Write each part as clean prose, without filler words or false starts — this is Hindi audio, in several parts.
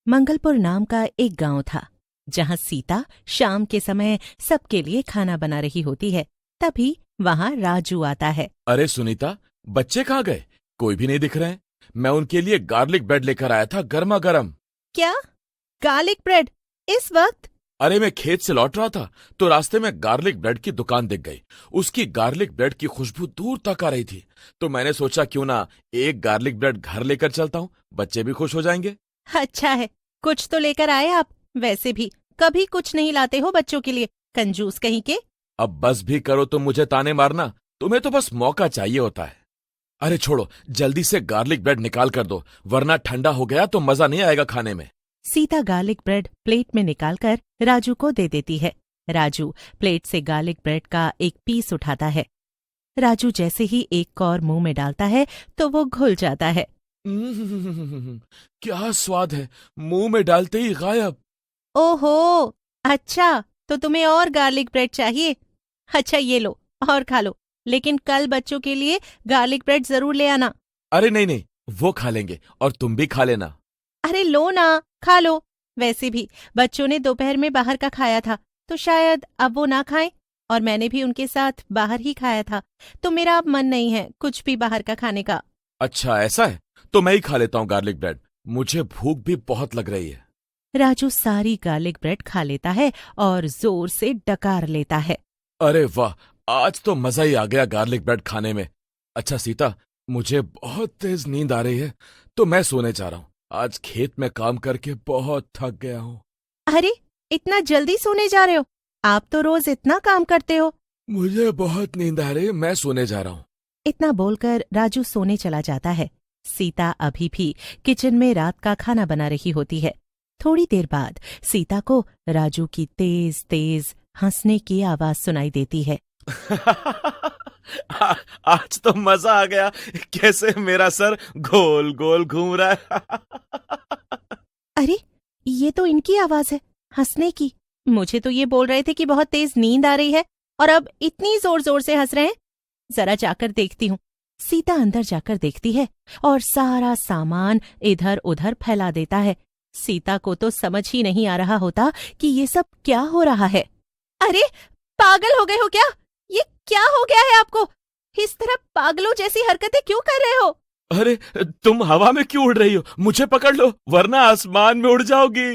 मंगलपुर नाम का एक गांव था जहां सीता शाम के समय सबके लिए खाना बना रही होती है। तभी वहां राजू आता है। अरे सुनीता, बच्चे कहाँ गए? कोई भी नहीं दिख रहे हैं। मैं उनके लिए गार्लिक ब्रेड लेकर आया था, गर्मा गर्म। क्या? गार्लिक ब्रेड इस वक्त? अरे मैं खेत से लौट रहा था तो रास्ते में गार्लिक ब्रेड की दुकान दिख गई। उसकी गार्लिक ब्रेड की खुशबू दूर तक आ रही थी, तो मैंने सोचा क्यों ना एक गार्लिक ब्रेड घर लेकर चलता हूँ, बच्चे भी खुश हो जाएंगे। अच्छा है, कुछ तो लेकर आए आप। वैसे भी कभी कुछ नहीं लाते हो बच्चों के लिए, कंजूस कहीं के। अब बस भी करो तो मुझे ताने मारना, तुम्हें तो बस मौका चाहिए होता है। अरे छोड़ो, जल्दी से गार्लिक ब्रेड निकाल कर दो, वरना ठंडा हो गया तो मजा नहीं आएगा खाने में। सीता गार्लिक ब्रेड प्लेट में निकालकर राजू को दे देती है। राजू प्लेट से गार्लिक ब्रेड का एक पीस उठाता है। राजू जैसे ही एक कौर मुंह में डालता है तो वो घुल जाता है। क्या स्वाद है, मुंह में डालते ही गायब। ओहो, अच्छा तो तुम्हें और गार्लिक ब्रेड चाहिए? अच्छा ये लो और खा लो, लेकिन कल बच्चों के लिए गार्लिक ब्रेड जरूर ले आना। अरे नहीं नहीं, वो खा लेंगे और तुम भी खा लेना। अरे लो ना, खा लो। वैसे भी बच्चों ने दोपहर में बाहर का खाया था, तो शायद अब वो ना खाएं, और मैंने भी उनके साथ बाहर ही खाया था, तो मेरा अब मन नहीं है कुछ भी बाहर का खाने का। अच्छा ऐसा है, तो मैं ही खा लेता हूँ गार्लिक ब्रेड, मुझे भूख भी बहुत लग रही है। राजू सारी गार्लिक ब्रेड खा लेता है और जोर से डकार लेता है। अरे वाह, आज तो मजा ही आ गया गार्लिक ब्रेड खाने में। अच्छा सीता, मुझे बहुत तेज नींद आ रही है, तो मैं सोने जा रहा हूँ। आज खेत में काम करके बहुत थक गया हूँ। अरे इतना जल्दी सोने जा रहे हो? आप तो रोज इतना काम करते हो। मुझे बहुत नींद आ रही है, मैं सोने जा रहा हूँ। इतना बोलकर राजू सोने चला जाता है। सीता अभी भी किचन में रात का खाना बना रही होती है। थोड़ी देर बाद सीता को राजू की तेज तेज हंसने की आवाज सुनाई देती है। आज तो मजा आ गया, कैसे मेरा सर गोल गोल घूम रहा है। अरे ये तो इनकी आवाज है, हंसने की। मुझे तो ये बोल रहे थे कि बहुत तेज नींद आ रही है, और अब इतनी जोर जोर से हंस रहे हैं। जरा जाकर देखती हूँ। सीता अंदर जाकर देखती है और सारा सामान इधर उधर फैला देता है। सीता को तो समझ ही नहीं आ रहा होता कि ये सब क्या हो रहा है। अरे पागल हो गए हो क्या? ये क्या हो गया है आपको? इस तरह पागलों जैसी हरकतें क्यों कर रहे हो? अरे तुम हवा में क्यों उड़ रही हो? मुझे पकड़ लो, वरना आसमान में उड़ जाओगी।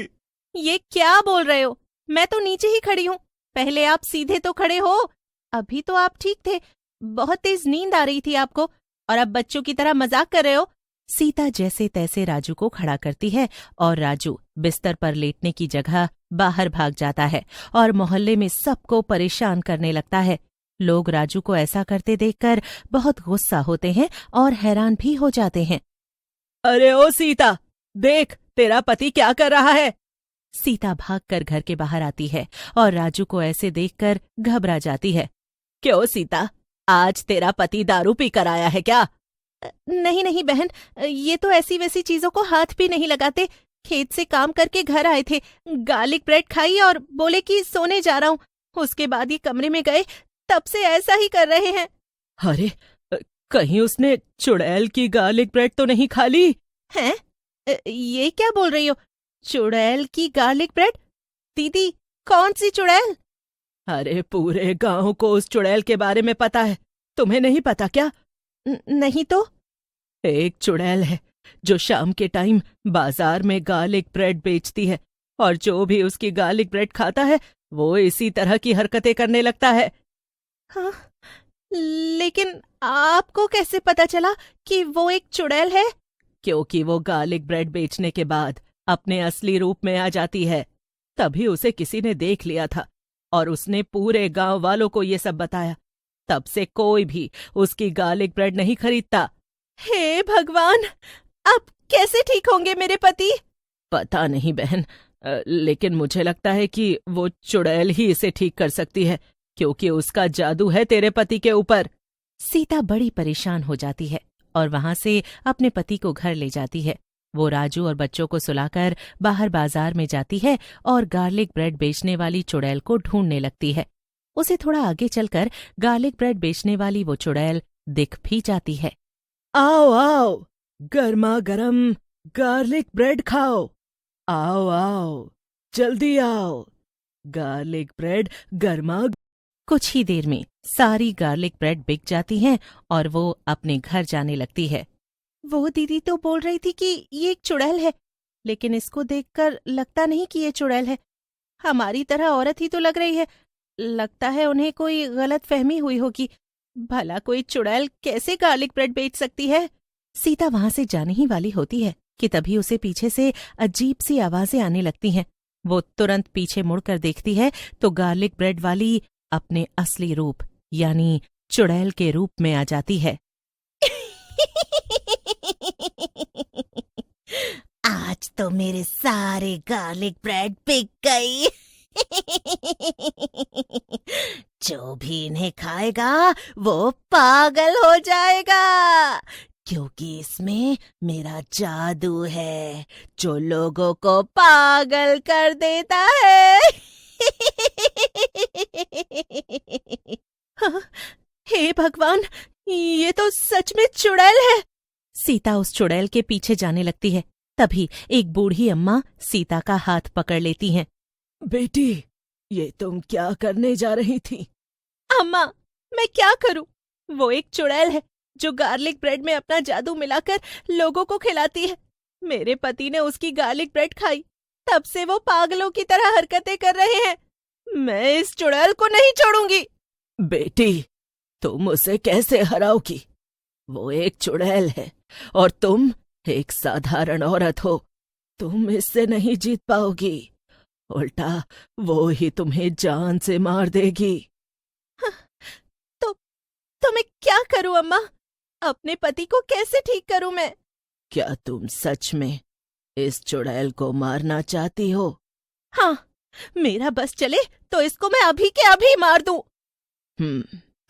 ये क्या बोल रहे हो? मैं तो नीचे ही खड़ी हूँ। पहले आप सीधे तो खड़े हो। अभी तो आप ठीक थे, बहुत तेज नींद आ रही थी आपको, और अब बच्चों की तरह मजाक कर रहे हो। सीता जैसे तैसे राजू को खड़ा करती है और राजू बिस्तर पर लेटने की जगह बाहर भाग जाता है और मोहल्ले में सबको परेशान करने लगता है। लोग राजू को ऐसा करते देखकर बहुत गुस्सा होते हैं और हैरान भी हो जाते हैं। अरे ओ सीता, देख तेरा पति क्या कर रहा है। सीता भागकर घर के बाहर आती है और राजू को ऐसे देखकर घबरा जाती है। क्यों सीता, आज तेरा पति दारू पी कर आया है क्या? नहीं नहीं बहन, ये तो ऐसी वैसी चीजों को हाथ भी नहीं लगाते। खेत से काम करके घर आए थे, गार्लिक ब्रेड खाई और बोले कि सोने जा रहा हूँ। उसके बाद ये कमरे में गए, तब से ऐसा ही कर रहे हैं। अरे कहीं उसने चुड़ैल की गार्लिक ब्रेड तो नहीं खा ली? हैं? ये क्या बोल रही हो? चुड़ैल की गार्लिक ब्रेड? दीदी, कौन सी चुड़ैल? अरे पूरे गांव को उस चुड़ैल के बारे में पता है, तुम्हें नहीं पता क्या? नहीं तो। एक चुड़ैल है जो शाम के टाइम बाजार में गार्लिक ब्रेड बेचती है, और जो भी उसकी गार्लिक ब्रेड खाता है वो इसी तरह की हरकतें करने लगता है। हाँ, लेकिन आपको कैसे पता चला कि वो एक चुड़ैल है? क्योंकि वो गार्लिक ब्रेड बेचने के बाद अपने असली रूप में आ जाती है। तभी उसे किसी ने देख लिया था और उसने पूरे गांव वालों को ये सब बताया। तब से कोई भी उसकी गार्लिक ब्रेड नहीं खरीदता। हे भगवान, अब कैसे ठीक होंगे मेरे पति? पता नहीं बहन, लेकिन मुझे लगता है कि वो चुड़ैल ही इसे ठीक कर सकती है, क्योंकि उसका जादू है तेरे पति के ऊपर। सीता बड़ी परेशान हो जाती है और वहां से अपने पति को घर ले जाती है। वो राजू और बच्चों को सुलाकर बाहर बाजार में जाती है और गार्लिक ब्रेड बेचने वाली चुड़ैल को ढूंढने लगती है। उसे थोड़ा आगे चलकर गार्लिक ब्रेड बेचने वाली वो चुड़ैल दिख भी जाती है। आओ आओ, गर्मा गर्म गार्लिक ब्रेड खाओ। आओ आओ, जल्दी आओ, गार्लिक ब्रेड गर्मा। कुछ ही देर में सारी गार्लिक ब्रेड बिक जाती हैं और वो अपने घर जाने लगती है। वो दीदी तो बोल रही थी कि ये एक चुड़ैल है, लेकिन इसको देखकर लगता नहीं कि ये चुड़ैल है। हमारी तरह औरत ही तो लग रही है। लगता है उन्हें कोई गलत फहमी हुई होगी। भला कोई चुड़ैल कैसे गार्लिक ब्रेड बेच सकती है? सीता वहां से जाने ही वाली होती है कि तभी उसे पीछे से अजीब सी आवाजें आने लगती हैं। वो तुरंत पीछे मुड़कर देखती है तो गार्लिक ब्रेड वाली अपने असली रूप यानी चुड़ैल के रूप में आ जाती है। आज तो मेरे सारे गार्लिक ब्रेड बिक गई। जो भी इन्हें खाएगा वो पागल हो जाएगा, क्योंकि इसमें मेरा जादू है जो लोगों को पागल कर देता है। हे भगवान, ये तो सच में चुड़ैल है। सीता उस चुड़ैल के पीछे जाने लगती है। तभी एक बूढ़ी अम्मा सीता का हाथ पकड़ लेती हैं। बेटी, ये तुम क्या करने जा रही थी? अम्मा, मैं क्या करूं? वो एक चुड़ैल है जो गार्लिक ब्रेड में अपना जादू मिलाकर लोगों को खिलाती है। मेरे पति ने उसकी गार्लिक ब्रेड खाई, तब से वो पागलों की तरह हरकतें कर रहे हैं। मैं इस चुड़ैल को नहीं छोड़ूंगी। बेटी, तुम उसे कैसे हराओगी? वो एक चुड़ैल है और तुम एक साधारण औरत हो। तुम इससे नहीं जीत पाओगी। उल्टा वो ही तुम्हें जान से मार देगी। तो मैं क्या करूं अम्मा? अपने पति को कैसे ठीक करूं मैं? क्या तुम सच में इस चुड़ैल को मारना चाहती हो? हाँ, मेरा बस चले तो इसको मैं अभी के अभी मार दूं।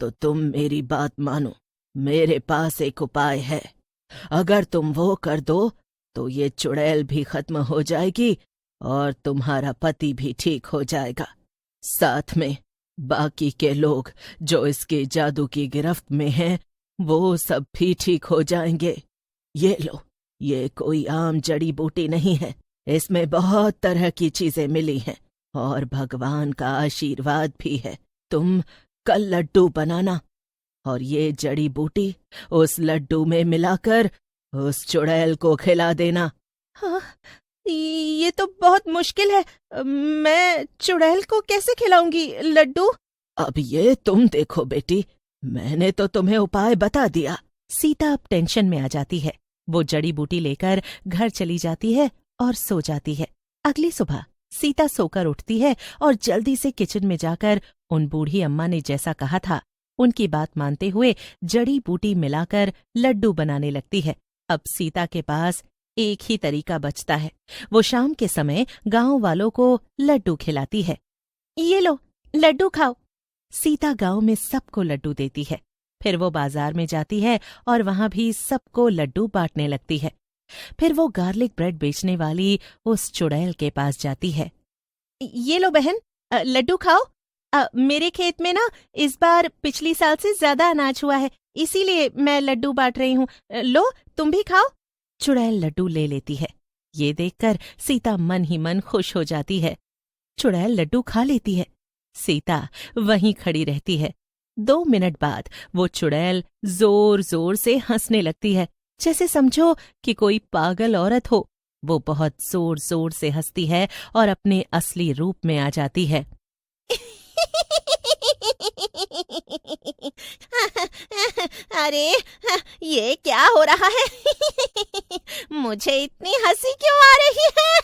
तो तुम मेरी बात मानो। मेरे पास एक उपाय है। अगर तुम वो कर दो तो ये चुड़ैल भी खत्म हो जाएगी और तुम्हारा पति भी ठीक हो जाएगा। साथ में बाकी के लोग जो इसके जादू की गिरफ्त में हैं, वो सब भी ठीक हो जाएंगे। ये लो, ये कोई आम जड़ी बूटी नहीं है। इसमें बहुत तरह की चीजें मिली हैं और भगवान का आशीर्वाद भी है। तुम कल लड्डू बनाना और ये जड़ी बूटी उस लड्डू में मिलाकर उस चुड़ैल को खिला देना। हाँ, ये तो बहुत मुश्किल है। मैं चुड़ैल को कैसे खिलाऊंगी लड्डू? अब ये तुम देखो बेटी, मैंने तो तुम्हें उपाय बता दिया। सीता अब टेंशन में आ जाती है। वो जड़ी बूटी लेकर घर चली जाती है और सो जाती है। अगली सुबह सीता सोकर उठती है और जल्दी से किचन में जाकर उन बूढ़ी अम्मा ने जैसा कहा था उनकी बात मानते हुए जड़ी बूटी मिलाकर लड्डू बनाने लगती है। अब सीता के पास एक ही तरीका बचता है। वो शाम के समय गांव वालों को लड्डू खिलाती है। ये लो, लड्डू खाओ। सीता गांव में सबको लड्डू देती है। फिर वो बाजार में जाती है और वहां भी सबको लड्डू बांटने लगती है। फिर वो गार्लिक ब्रेड बेचने वाली उस चुड़ैल के पास जाती है। ये लो बहन, लड्डू खाओ। मेरे खेत में ना इस बार पिछली साल से ज्यादा अनाज हुआ है, इसीलिए मैं लड्डू बांट रही हूँ। लो, तुम भी खाओ। चुड़ैल लड्डू ले लेती है। ये देखकर सीता मन ही मन खुश हो जाती है। चुड़ैल लड्डू खा लेती है। सीता वहीं खड़ी रहती है। 2 मिनट बाद वो चुड़ैल जोर जोर से हंसने लगती है, जैसे समझो कि कोई पागल औरत हो। वो बहुत जोर जोर से हंसती है और अपने असली रूप में आ जाती है। अरे, ये क्या हो रहा है? मुझे इतनी हंसी क्यों आ रही है?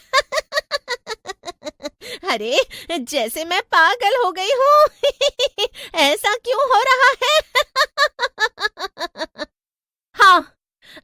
अरे, जैसे मैं पागल हो गई हूँ। ऐसा क्यों हो रहा है? हाँ,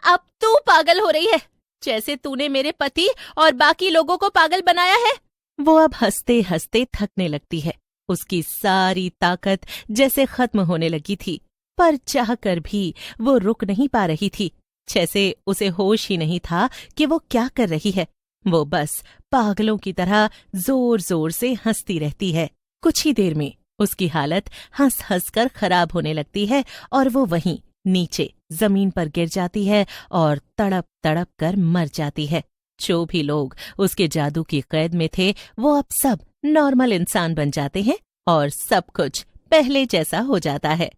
अब तू पागल हो रही है, जैसे तूने मेरे पति और बाकी लोगों को पागल बनाया है। वो अब हंसते हंसते थकने लगती है। उसकी सारी ताकत जैसे खत्म होने लगी थी, पर चाहकर भी वो रुक नहीं पा रही थी। जैसे उसे होश ही नहीं था कि वो क्या कर रही है। वो बस पागलों की तरह जोर जोर से हंसती रहती है। कुछ ही देर में उसकी हालत हंस हंस कर खराब होने लगती है और वो वहीं नीचे जमीन पर गिर जाती है और तड़प तड़प कर मर जाती है। जो भी लोग उसके जादू की कैद में थे वो अब सब नॉर्मल इंसान बन जाते हैं और सब कुछ पहले जैसा हो जाता है।